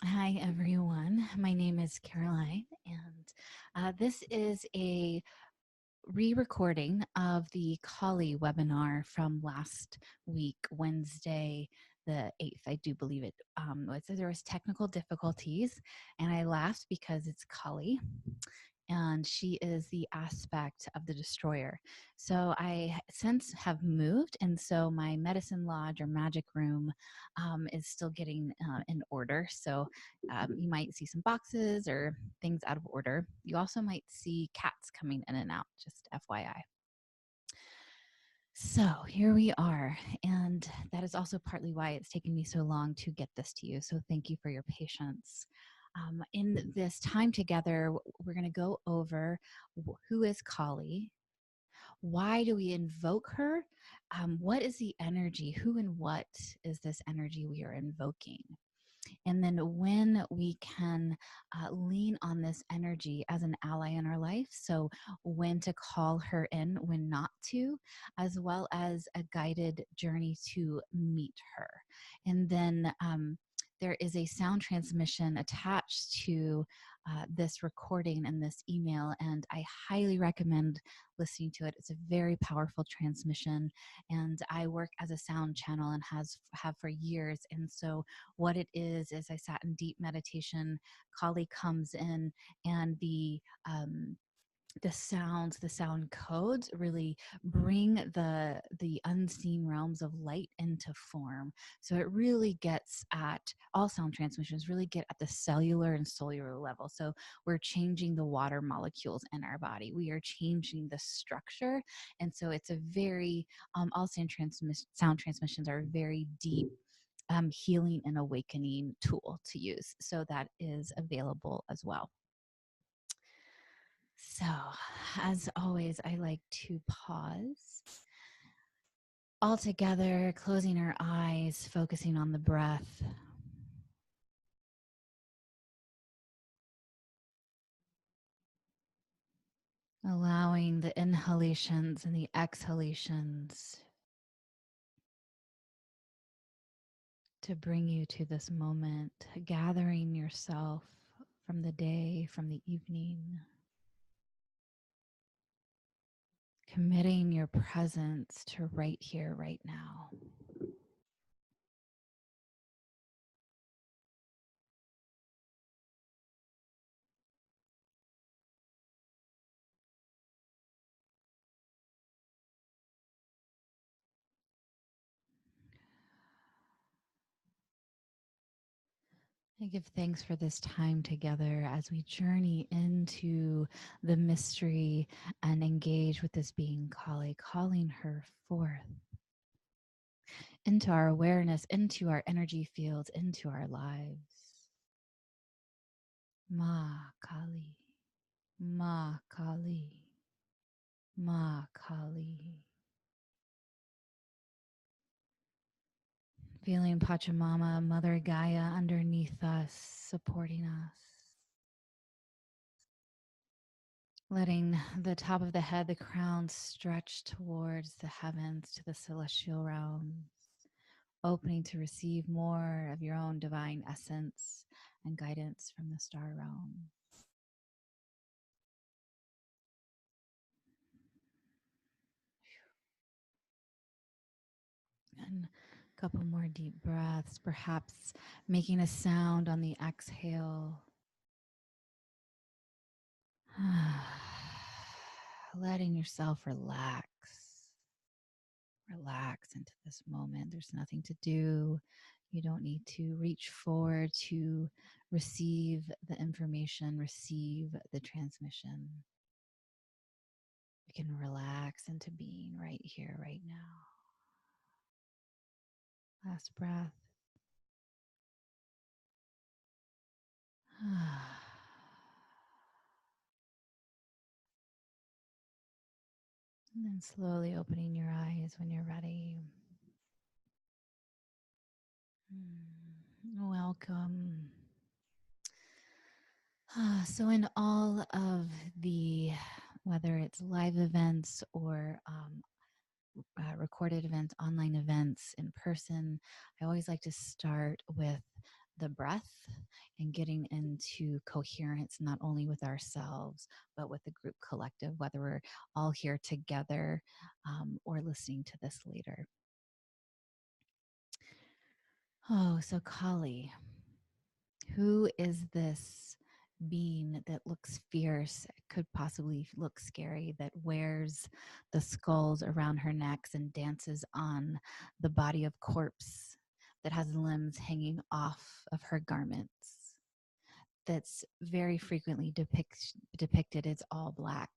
Hi, everyone. My name is Caroline, and this is a re recording of the Kali webinar from last week, Wednesday, the 8th. I do believe it was. There was technical difficulties, and I laughed because it's Kali. And she is the aspect of the destroyer. So I since have moved, and so my medicine lodge or magic room is still getting in order. So you might see some boxes or things out of order. You also might see cats coming in and out, just FYI. So here we are. And that is also partly why it's taken me so long to get this to you. So thank you for your patience. In this time together, we're going to go over who is Kali, why do we invoke her, what is the energy, who and what is this energy we are invoking, and then when we can lean on this energy as an ally in our life. So, when to call her in, when not to, as well as a guided journey to meet her. And then there is a sound transmission attached to this recording and this email, and I highly recommend listening to it. It's a very powerful transmission, and I work as a sound channel and have for years. And so what it is I sat in deep meditation. Kali comes in, and the sounds, the sound codes really bring the unseen realms of light into form. So it really gets at all sound transmissions really get at the cellular and cellular level. So we're changing the water molecules in our body. We are changing the structure. And so it's a very all sound transmissions are very deep healing and awakening tool to use. So that is available as well. So, as always, I like to pause all together, closing our eyes, focusing on the breath. Allowing the inhalations and the exhalations to bring you to this moment, gathering yourself from the day, from the evening, committing your presence to right here, right now. I give thanks for this time together as we journey into the mystery and engage with this being Kali, calling her forth into our awareness, into our energy fields, into our lives. Ma Kali, Ma Kali, Ma Kali. Feeling Pachamama, Mother Gaia underneath us, supporting us. Letting the top of the head, the crown, stretch towards the heavens, to the celestial realms, opening to receive more of your own divine essence and guidance from the star realm. And a couple more deep breaths, perhaps making a sound on the exhale. Letting yourself relax. Relax into this moment. There's nothing to do. You don't need to reach forward to receive the information, receive the transmission. You can relax into being right here, right now. Last breath. And then slowly opening your eyes when you're ready. Welcome. So, in all of the, whether it's live events or recorded events, online events, in person, I always like to start with the breath and getting into coherence, not only with ourselves, but with the group collective, whether we're all here together or listening to this later. Oh, so Kali, who is this being that looks fierce, could possibly look scary, that wears the skulls around her necks and dances on the body of corpse, that has limbs hanging off of her garments, that's very frequently depicted as all black,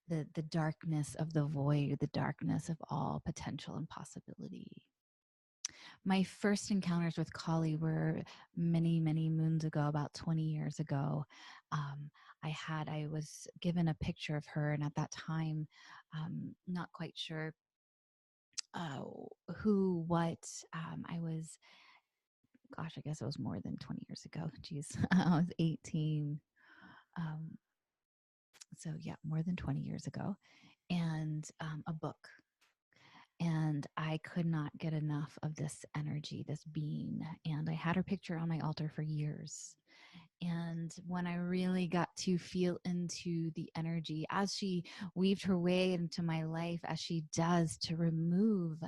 the darkness of the void, the darkness of all potential and possibility. My first encounters with Kali were many, many moons ago, about 20 years ago. I was given a picture of her, and at that time, not quite sure uh, who, what. I was, gosh, I guess it was more than 20 years ago. Geez, I was 18. Um, so yeah, more than 20 years ago, and a book. And I could not get enough of this energy, this being. And I had her picture on my altar for years. And when I really got to feel into the energy as she weaved her way into my life, as she does, to remove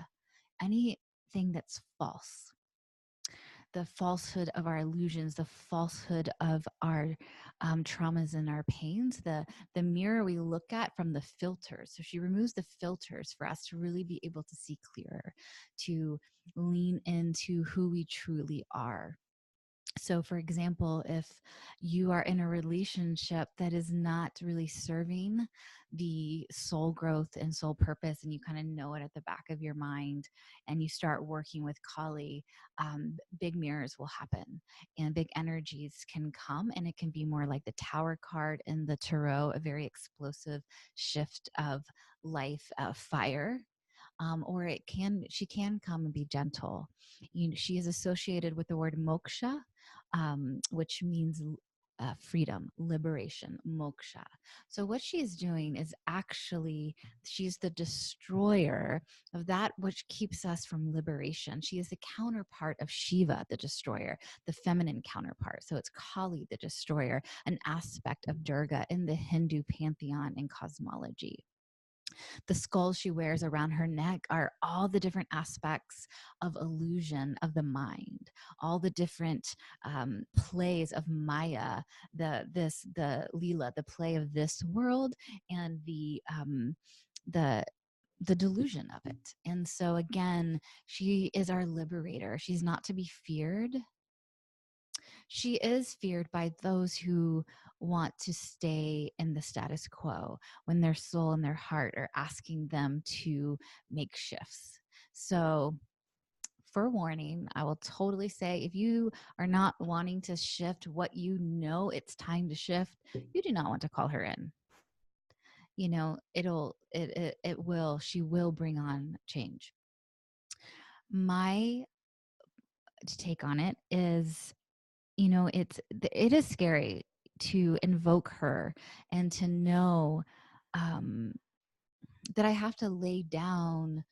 anything that's false, the falsehood of our illusions, the falsehood of our traumas and our pains, the mirror we look at from the filters. So she removes the filters for us to really be able to see clearer, to lean into who we truly are. So, for example, if you are in a relationship that is not really serving the soul growth and soul purpose, and you kind of know it at the back of your mind, and you start working with Kali, big mirrors will happen and big energies can come. And it can be more like the Tower card in the Tarot, a very explosive shift of life, fire. Or she can come and be gentle. She is associated with the word moksha, which means freedom, liberation, moksha. So what she's doing is actually, she's the destroyer of that which keeps us from liberation. She is the counterpart of Shiva, the destroyer, the feminine counterpart. So it's Kali, the destroyer, an aspect of Durga in the Hindu pantheon and cosmology. The skulls she wears around her neck are all the different aspects of illusion of the mind, all the different plays of Maya, the Leela, the play of this world, and the the delusion of it. And so again, she is our liberator. She's not to be feared. She is feared by those who want to stay in the status quo when their soul and their heart are asking them to make shifts. So, forewarning, I will totally say if you are not wanting to shift what you know it's time to shift, you do not want to call her in. You know, she will bring on change. My take on it is, it is scary to invoke her and to know um, that I have to lay down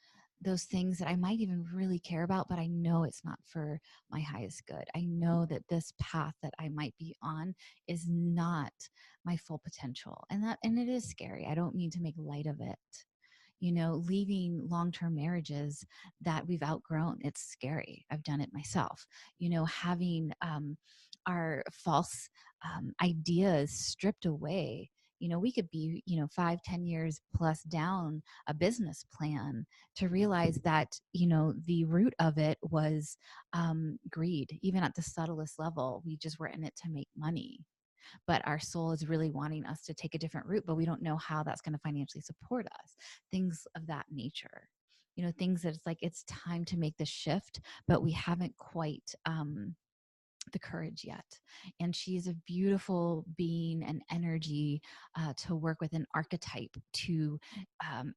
those things that I might even really care about, but I know it's not for my highest good. I know that this path that I might be on is not my full potential, and it is scary. I don't mean to make light of it. Leaving long-term marriages that we've outgrown, it's scary. I've done it myself. Having our false ideas stripped away. We could be 5-10 years plus down a business plan to realize that the root of it was greed. Even at the subtlest level, we just were in it to make money, but our soul is really wanting us to take a different route, but we don't know how that's going to financially support us. Things of that nature. Things that it's like it's time to make the shift, but we haven't quite the courage yet. And she is a beautiful being and energy to work with, an archetype to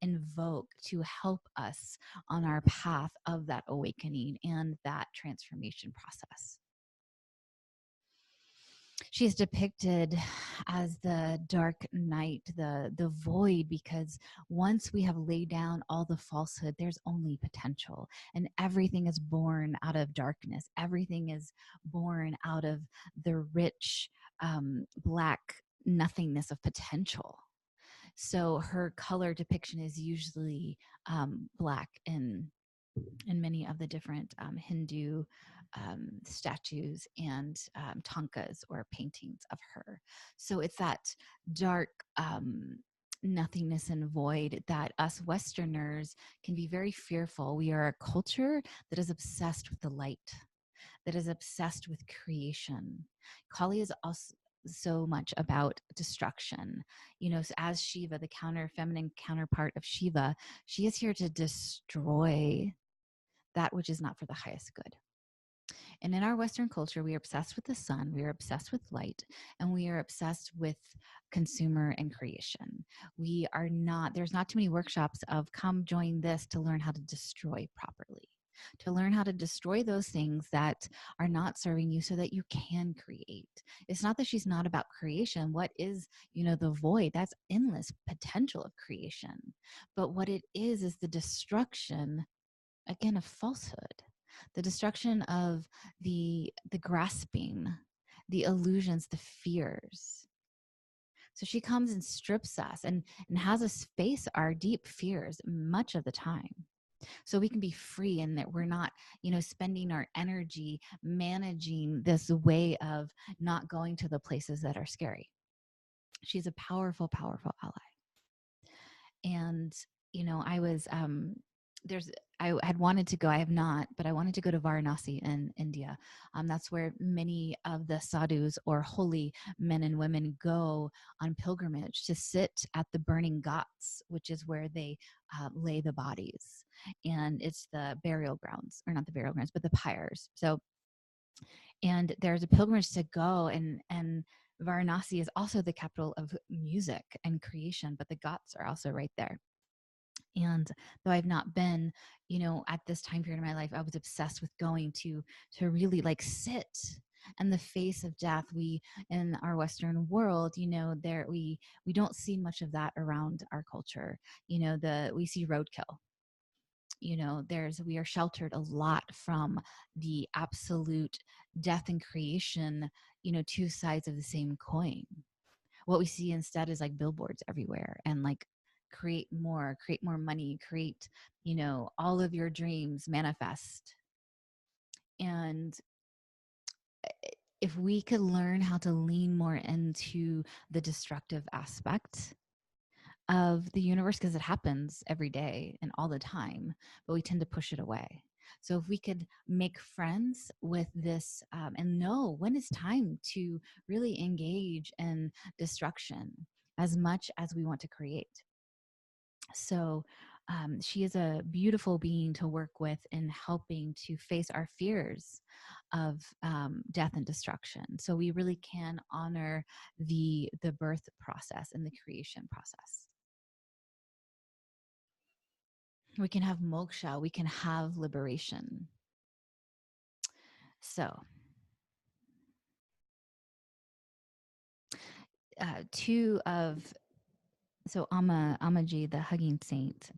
invoke, to help us on our path of that awakening and that transformation process. She is depicted as the dark night, the void, because once we have laid down all the falsehood, there's only potential, and everything is born out of darkness. Everything is born out of the rich, black nothingness of potential. So her color depiction is usually black in many of the different Hindu statues and tankas or paintings of her. So it's that dark nothingness and void that us Westerners can be very fearful. We are a culture that is obsessed with the light, that is obsessed with creation. Kali is also so much about destruction. You know, as Shiva, the feminine counterpart of Shiva, she is here to destroy that which is not for the highest good. And in our Western culture, we are obsessed with the sun, we are obsessed with light, and we are obsessed with consumer and creation. We are not, there's not too many workshops of come join this to learn how to destroy properly, to learn how to destroy those things that are not serving you so that you can create. It's not that she's not about creation. What is, the void? That's endless potential of creation. But what it is the destruction, again, of falsehood, the destruction of the grasping, the illusions, the fears. So she comes and strips us and has us face our deep fears much of the time, so we can be free, and that we're not, spending our energy managing this way of not going to the places that are scary. She's a powerful, powerful ally. And I was there's I had wanted to go, I have not, but I wanted to go to Varanasi in India. That's where many of the sadhus, or holy men and women, go on pilgrimage to sit at the burning ghats, which is where they lay the bodies. And it's the burial grounds, or not the burial grounds, but the pyres. So, and there's a pilgrimage to go, and Varanasi is also the capital of music and creation, but the ghats are also right there. And though I've not been, at this time period in my life, I was obsessed with going to really like sit in the face of death. We, in our Western world, there we don't see much of that around our culture. We see roadkill. We are sheltered a lot from the absolute death and creation, two sides of the same coin. What we see instead is like billboards everywhere, and like create more money, create, all of your dreams manifest. And if we could learn how to lean more into the destructive aspect of the universe, because it happens every day and all the time, but we tend to push it away. So if we could make friends with this, and know when it's time to really engage in destruction as much as we want to create. So she is a beautiful being to work with in helping to face our fears of death and destruction. So we really can honor the birth process and the creation process. We can have moksha, we can have liberation. So two of so Amaji, the hugging saint,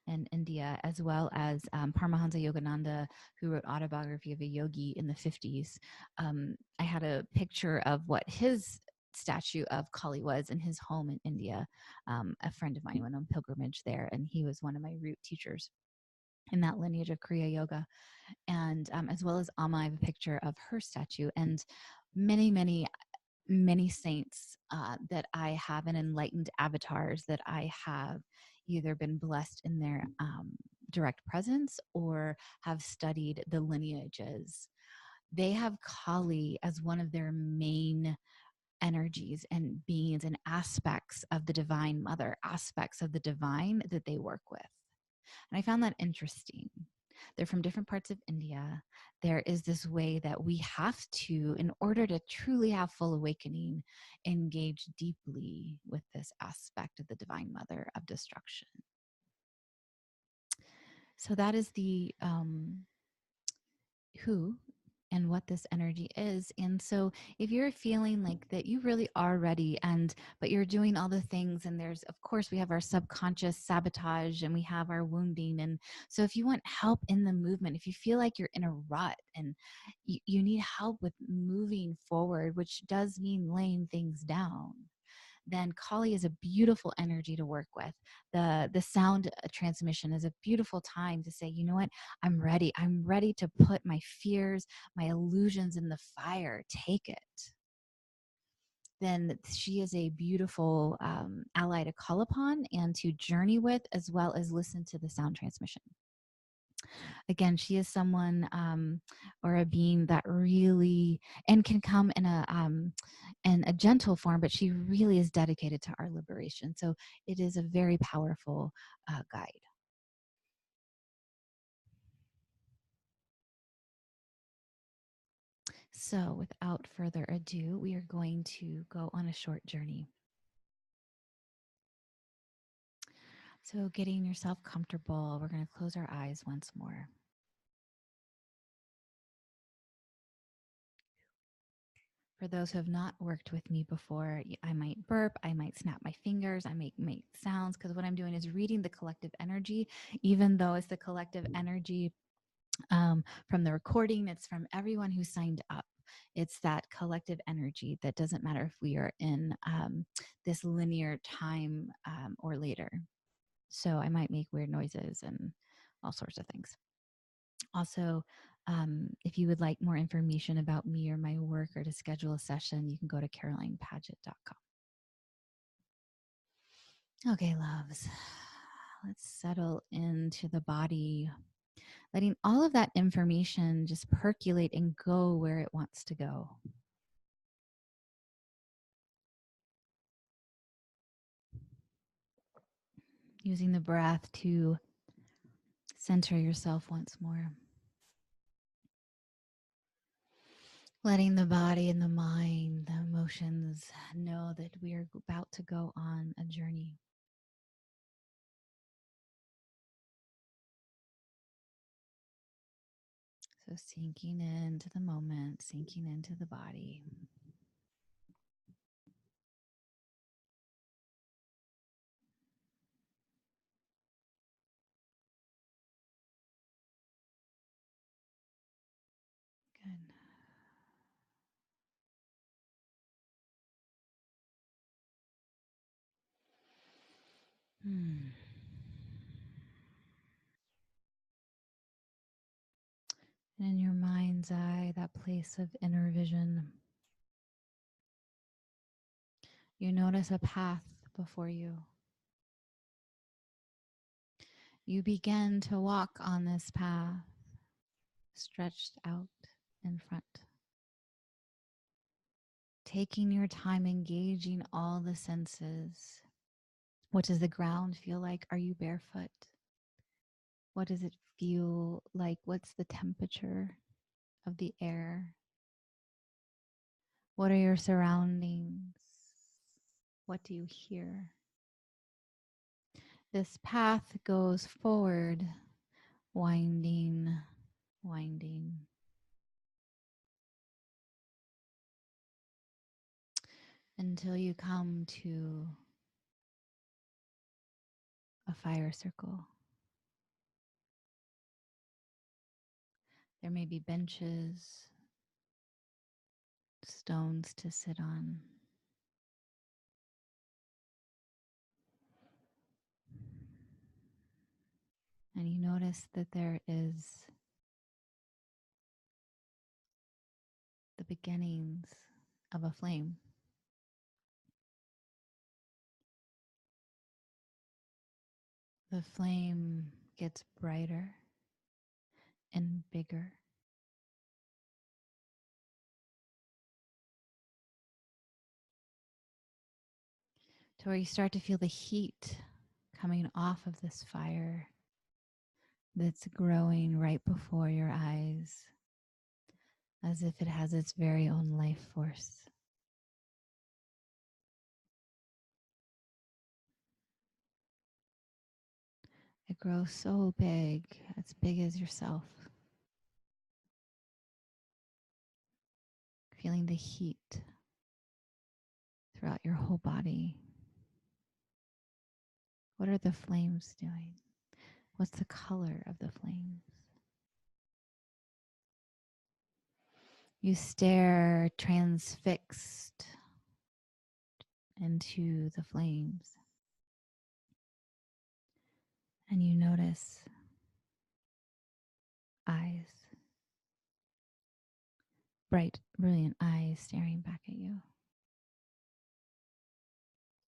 in India, as well as Paramahansa Yogananda, who wrote Autobiography of a Yogi in the 50s. I had a picture of what his statue of Kali was in his home in India. A friend of mine went on pilgrimage there, and he was one of my root teachers in that lineage of Kriya Yoga. And as well as Amma, I have a picture of her statue, and many, many, many saints that I have, and enlightened avatars that I have either been blessed in their direct presence or have studied the lineages. They have Kali as one of their main energies and beings and aspects of the Divine Mother, aspects of the divine that they work with. And I found that interesting. They're from different parts of India. There is this way that we have to, in order to truly have full awakening, engage deeply with this aspect of the Divine Mother of destruction. So that is the who and what this energy is. And so if you're feeling like that you really are ready, and but you're doing all the things, and there's, of course, we have our subconscious sabotage and we have our wounding. And so if you want help in the movement, if you feel like you're in a rut and you need help with moving forward, which does mean laying things down, then Kali is a beautiful energy to work with. The sound transmission is a beautiful time to say, you know what, I'm ready. I'm ready to put my fears, my illusions in the fire. Take it. Then she is a beautiful ally to call upon and to journey with, as well as listen to the sound transmission. Again, she is someone or a being that really, and can come in a gentle form, but she really is dedicated to our liberation. So it is a very powerful guide. So without further ado, we are going to go on a short journey. So getting yourself comfortable, we're going to close our eyes once more. For those who have not worked with me before, I might burp, I might snap my fingers, I might make sounds, because what I'm doing is reading the collective energy, even though it's the collective energy from the recording, it's from everyone who signed up. It's that collective energy that doesn't matter if we are in this linear time or later. So I might make weird noises and all sorts of things. Also, if you would like more information about me or my work, or to schedule a session, you can go to carolinepadgett.com. Okay, loves, let's settle into the body, letting all of that information just percolate and go where it wants to go. Using the breath to center yourself once more. Letting the body and the mind, the emotions know that we are about to go on a journey. So sinking into the moment, sinking into the body. Good. Hmm. And in your mind's eye, that place of inner vision, you notice a path before you. You begin to walk on this path, stretched out in front. Taking your time, engaging all the senses. What does the ground feel like? Are you barefoot? What does it feel like? What's the temperature of the air? What are your surroundings? What do you hear? This path goes forward, winding, winding. Until you come to a fire circle. There may be benches, stones to sit on. And you notice that there is the beginnings of a flame. The flame gets brighter and bigger. To where you start to feel the heat coming off of this fire that's growing right before your eyes, as if it has its very own life force. It grows so big, as big as yourself. feeling the heat throughout your whole body. What are the flames doing? What's the color of the flames? You stare transfixed into the flames, and you notice eyes, bright, brilliant eyes staring back at you.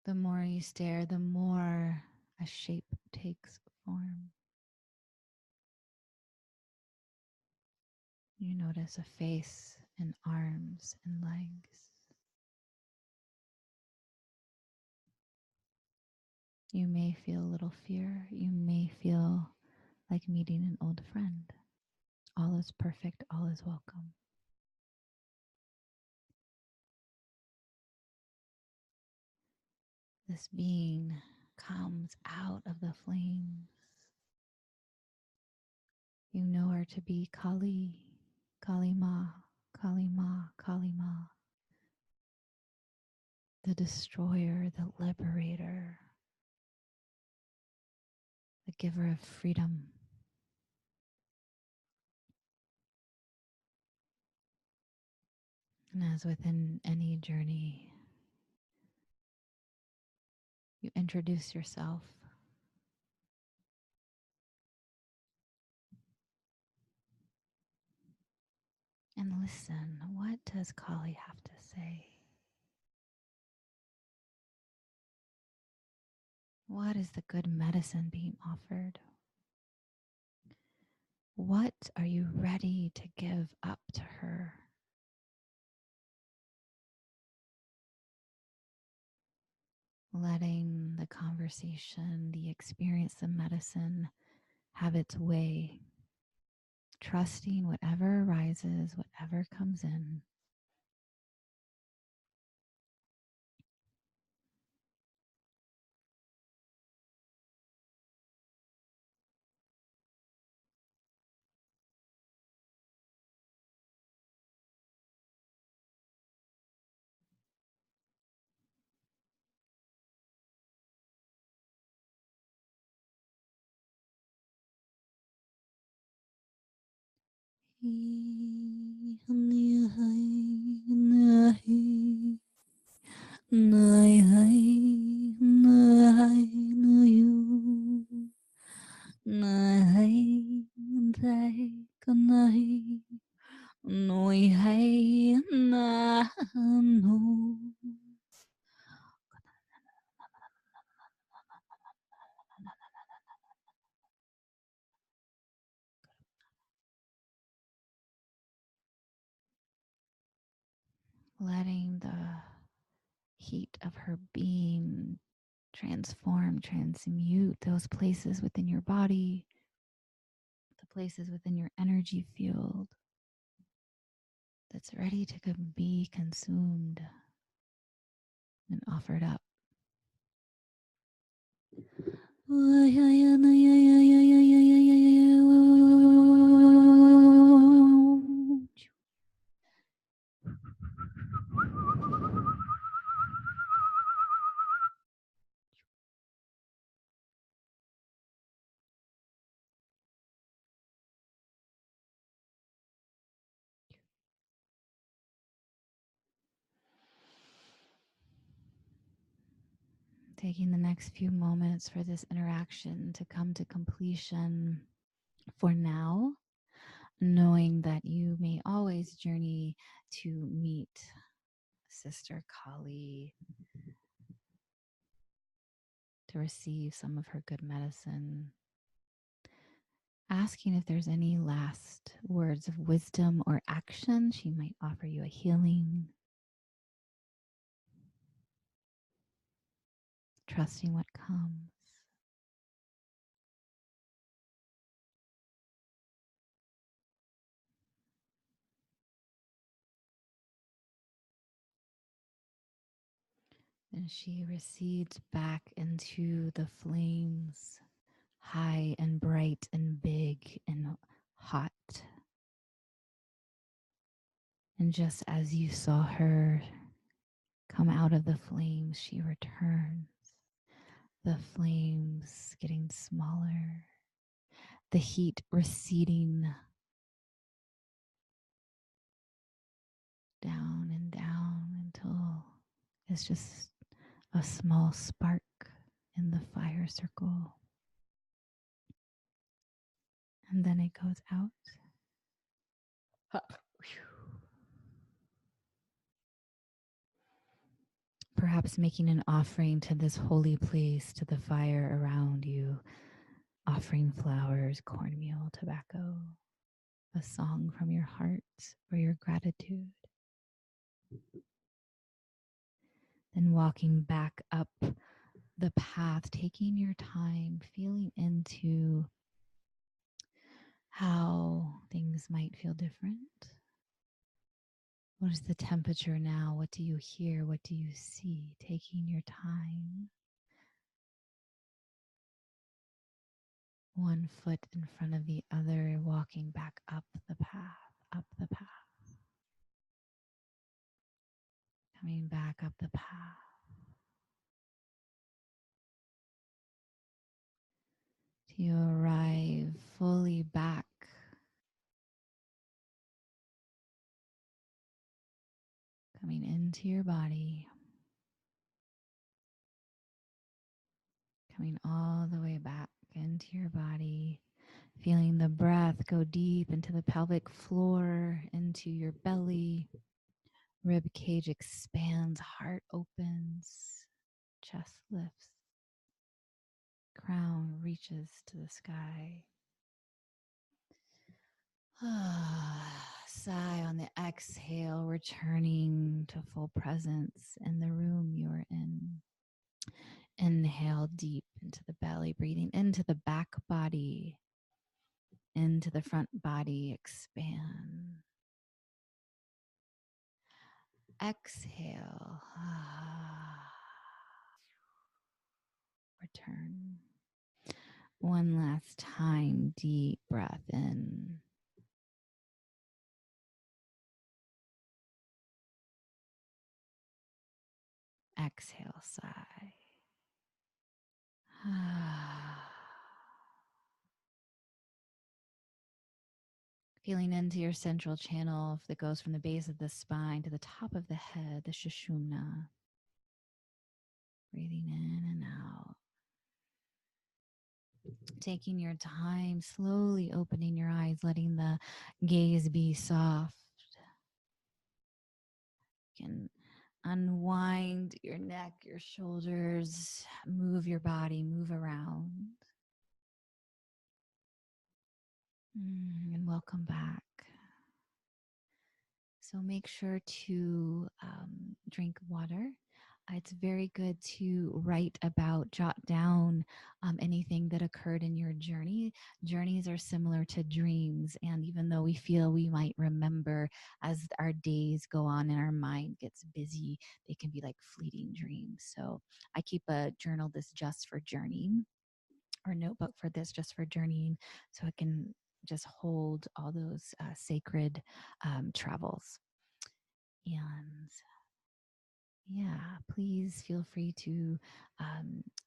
The more you stare, the more a shape takes form. You notice a face and arms and legs. You may feel a little fear. You may feel like meeting an old friend. All is perfect. All is welcome. This being comes out of the flames. You know her to be Kali, Kali Ma, Kali Ma, Kali Ma, the destroyer, the liberator, the giver of freedom. And as within any journey, you introduce yourself. And listen, what does Kali have to say? What is the good medicine being offered? What are you ready to give up to her? Letting the conversation, the experience, the medicine have its way. Trusting whatever arises, whatever comes in. Letting the heat of her being transform, transmute those places within your body, the places within your energy field that's ready to be consumed and offered up. Taking the next few moments for this interaction to come to completion for now, knowing that you may always journey to meet Sister Kali, to receive some of her good medicine. Asking if there's any last words of wisdom or action. She might offer you a healing. Trusting what comes. And she recedes back into the flames, high and bright and big and hot. And just as you saw her come out of the flames, she returns. The flames getting smaller, the heat receding down and down until it's just a small spark in the fire circle. And then it goes out. Perhaps making an offering to this holy place, to the fire around you, offering flowers, cornmeal, tobacco, a song from your heart or your gratitude. Then walking back up the path, taking your time, feeling into how things might feel different. What is the temperature now? What do you hear? What do you see? Taking your time. One foot in front of the other, walking back up the path, up the path. Coming back up the path. Till you arrive fully back. Coming into your body. Coming all the way back into your body. Feeling the breath go deep into the pelvic floor, into your belly. Rib cage expands, heart opens, chest lifts, crown reaches to the sky. Sigh on the exhale, returning to full presence in the room you're in. Inhale deep into the belly, breathing into the back body, into the front body, expand. Exhale. Return. One last time, deep breath in. Exhale, sigh. Feeling into your central channel that goes from the base of the spine to the top of the head, the Sushumna. Breathing in and out. Taking your time, slowly opening your eyes, letting the gaze be soft. You can unwind your neck, your shoulders, move your body, move around. And welcome back. So make sure to drink water. It's very good to write about, jot down anything that occurred in your journey. Journeys are similar to dreams. And even though we feel we might remember as our days go on and our mind gets busy, they can be like fleeting dreams. So I keep a journal this just for journeying, or notebook for this just for journeying, so I can just hold all those sacred travels. And yeah, please feel free to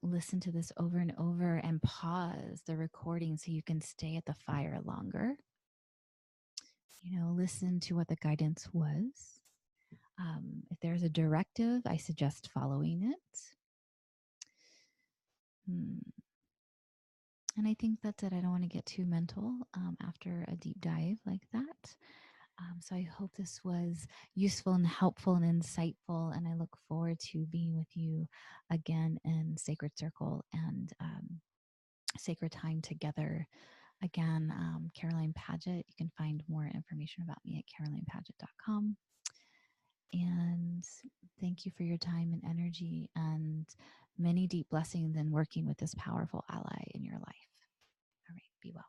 listen to this over and over and pause the recording so you can stay at the fire longer. Listen to what the guidance was. If there's a directive, I suggest following it. And I think that's it. I don't want to get too mental after a deep dive like that. So I hope this was useful and helpful and insightful. And I look forward to being with you again in Sacred Circle and Sacred Time together. Again, Caroline Paget. You can find more information about me at carolinepaget.com. And thank you for your time and energy, and many deep blessings in working with this powerful ally in your life. All right, be well.